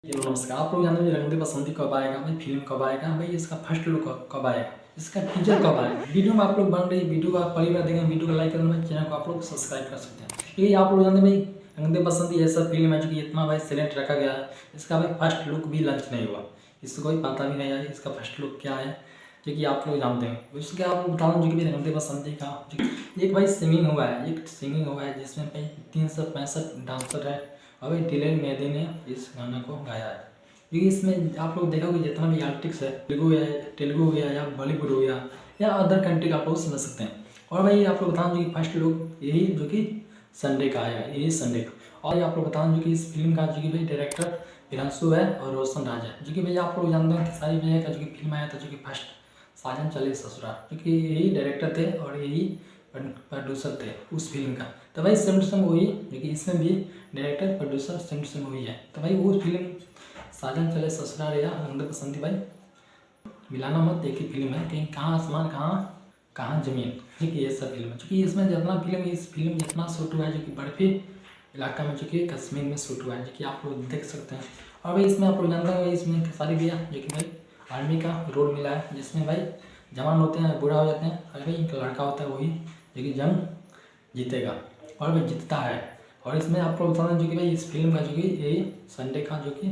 Hello नमस्कार। आप लोग जानते हैं रंग दे बसंती कब आएगा भाई, फिल्म कब आएगा भाई, इसका फर्स्ट लुक कब आएगा, इसका टीजर कब आएगा। वीडियो में आप लोग बन रही वीडियो का पहली बार देखें, वीडियो को लाइक कर देना, चैनल को आप लोग सब्सक्राइब कर सकते हैं। क्योंकि आप लोग जानते हैं भाई रंग दे बसंती ऐसा फिल्म है जो कि इतना भाई सिलेक्ट रखा गया है, इसका भाई फर्स्ट लुक भी लॉन्च नहीं हुआ, इसको कोई पता भी नहीं है इसका फर्स्ट लुक क्या है, जो कि आप लोग जानते हैं। उसके आप लोग बता दूँ जो कि रंग दे बसंती का एक भाई सिंगिंग हुआ है जिसमें भाई 365 डांसर है और भाई दिलेर मेहंदी ने इस गाना को गाया है। क्योंकि इसमें आप लोग देखोगे जितना भी आर्टिस्ट है, तेलुगु हो गया या बॉलीवुड हो गया या अदर कंट्री का आप लोग समझ सकते हैं। और भाई आप लोग बताऊँ जो कि फर्स्ट लुक यही जो कि संडे का आया, यही संडे का। और आप लोग बताऊँ जो कि इस फिल्म का जो कि भाई डायरेक्टर प्रियांशु है और रोशन राज है, जो कि भाई आप लोग जानते हैं कि सारी भैया का जो कि फिल्म आया था जो कि फर्स्ट साजन चले ससुराल, जो कि यही डायरेक्टर थे और यही प्रोड्यूसर थे उस फिल्म का। तो भाई सेम टू सेम वही, जो कि इसमें भी director producer same to same वही है। तो भाई वो फिल्म साजन चले ससुराल या रंग दे बसंती भाई मिलाना मत, एक ही फिल्म है, कहीं कहाँ आसमान कहाँ कहाँ जमीन, ठीक है। ये सब फिल्म है क्योंकि इसमें जितना फिल्म इस फिल्म जितना शूट हुआ है जो कि बर्फी इलाका में जो कि कश्मीर में शूट हुआ है, जो कि आप लोग देख सकते हैं। और भाई इसमें आप लोग जानते हैं इसमें सारी भैया जो कि भाई आर्मी का रोल मिला है, जिसमें भाई जवान होते हैं बूढ़ा हो जाते हैं और भाई एक लड़का होता है वही जो कि जंग जीतेगा और भाई जीतता है। और इसमें आप लोग बता दें जो कि भाई इस फिल्म का जो कि यही संडे का जो कि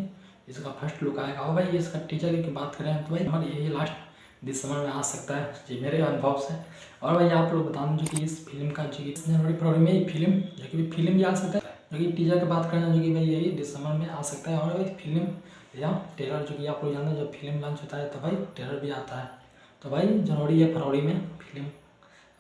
इसका फर्स्ट लुक आएगा। और भाई इसका टीचर की बात करें तो भाई हमारे यही लास्ट दिसंबर में आ सकता है, जी मेरे अनुभव से। और भाई आप लोग बता दें जो कि इस फिल्म का जो कि जनवरी फरवरी में ही फिल्म जो कि फिल्म भी आ सकता है, जो कि टीजर की बात करें जो कि भाई यही दिसंबर में आ सकता है। और भाई फिल्म या ट्रेलर जो कि आप लोग जानते हैं जब फिल्म लॉन्च होता है तो भाई ट्रेलर भी आता है, तो भाई जनवरी या फरवरी में फिल्म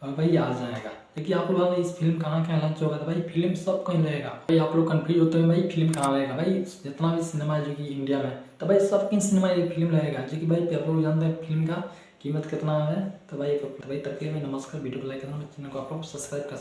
और भाई आ जाएगा। देखिए आप लोग इस फिल्म कहाँ लॉन्च होगा, तो भाई फिल्म सब कहीं रहेगा। भाई आप लोग कंफ्यूज होते हैं भाई फिल्म कहाँ रहेगा, भाई जितना भी सिनेमा है जो कि इंडिया में, तो भाई सब कहीं सिनेमा एक फिल्म रहेगा, जो कि भाई आप लोग जानते हैं फिल्म का कीमत कितना है। तो भाई तब के भाई नमस्कार, वीडियो को लाइक करना, चैनल को आप लोग सब्सक्राइब कर सकते हैं।